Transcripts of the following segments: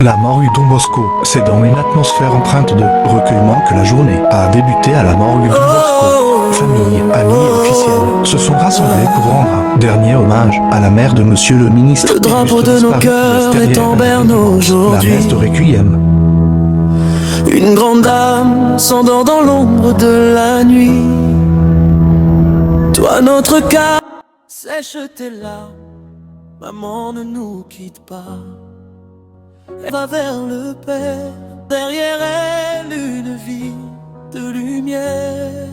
La morgue Don Bosco, c'est dans une atmosphère empreinte de recueillement que la journée a débuté à la morgue Don Bosco. Famille, amis et officiels se sont rassemblés pour rendre un dernier hommage à la mère de Monsieur le ministre. Le drapeau de nos cœurs est en berne aujourd'hui. La messe de Requiem. Une grande dame s'endort dans l'ombre de la nuit. Toi notre cœur, sèche tes larmes. Maman ne nous quitte pas. Elle va vers le Père. Derrière elle une vie de lumière.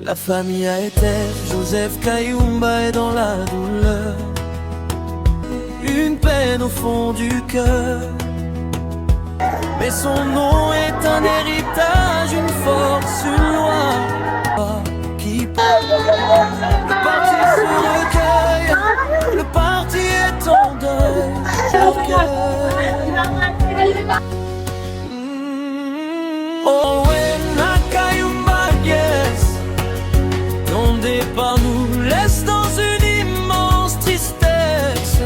La famille a été Joseph Kayumba est dans la douleur. Une peine au fond du cœur. Mais son nom est un héritage, une force, une loi qui le parti se recueille, le parti est en deuil. Oh, Wena Kayumba, yes. Ton départ nous laisse dans une immense tristesse.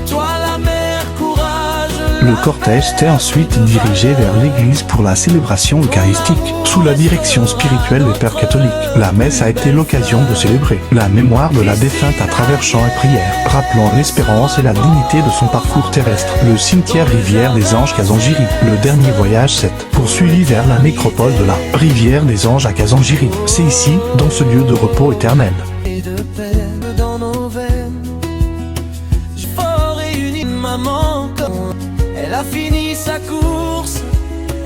Toi la mère, courage. Le cortège s'est ensuite dirigé vers l'église pour la célébration eucharistique, sous la direction spirituelle des pères catholiques. La messe a été l'occasion de célébrer la mémoire de la défunte à travers chants et prières, rappelant l'espérance et la dignité de son parcours terrestre. Le cimetière Rivière des Anges Kazanjiri, le dernier voyage s'est poursuivi vers la nécropole de la Rivière des Anges à Kazanjiri. C'est ici, dans ce lieu de repos éternel. Et de peine dans nos veines, j'ai fort réuni maman comme elle a fini sa course,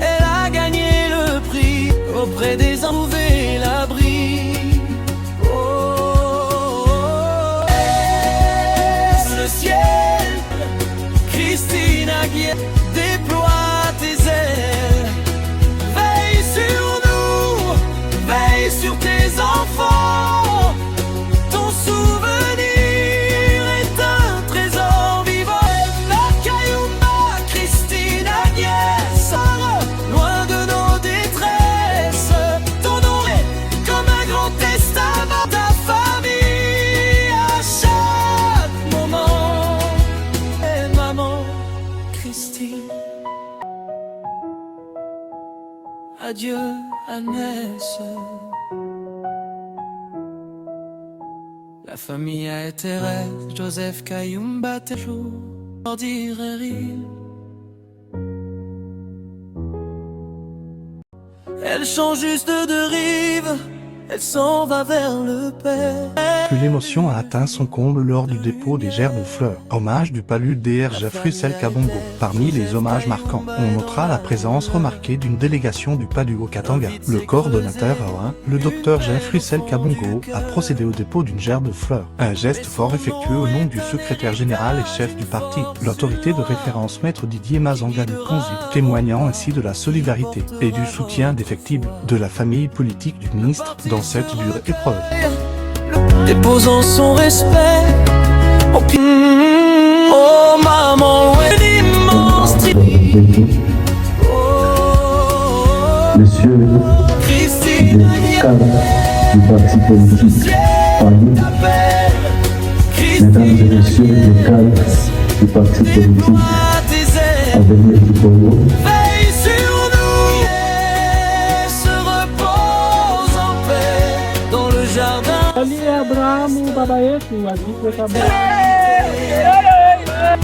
elle a gagné le prix auprès des hommes, trouvé l'abri. Oh, oh, oh. Est-ce le ciel, Christine Aguirre, déploie tes ailes, veille sur nous, veille sur tes enfants. Ton souvenir est un trésor vivant. La Kayumba, Christine Agnès, loin de nos détresses. Ton nom est comme un grand testament. Ta famille à chaque moment. Et maman, Christine. Adieu, Agnès. La famille a été reste, Joseph Kayumba, tes jours, dire et rire. Elle change juste de rive, elle s'en va vers le Père. Puis l'émotion a atteint son comble lors du dépôt des gerbes de fleurs. Hommage du palu DR Jeffrey Kabongo. Parmi les hommages marquants, on notera la présence remarquée d'une délégation du palu au Katanga. Le coordonnateur A1, le docteur Jeffrey Kabongo, a procédé au dépôt d'une gerbe de fleurs. Un geste fort effectué au nom du secrétaire général et chef du parti, l'autorité de référence maître Didier Mazangalu Konzi, témoignant ainsi de la solidarité et du soutien défectible de la famille politique du ministre dans cette dure épreuve. Déposant son respect au pied. Oh maman, ouais, l'immense Monsieur Christine le cadre du parti politique parmi, mesdames et messieurs les cadres du parti politique Avenir du Congo, veille sur nous et se repose en paix dans le jardin. Ali Abrahamu baba yetu azikwe kabisa.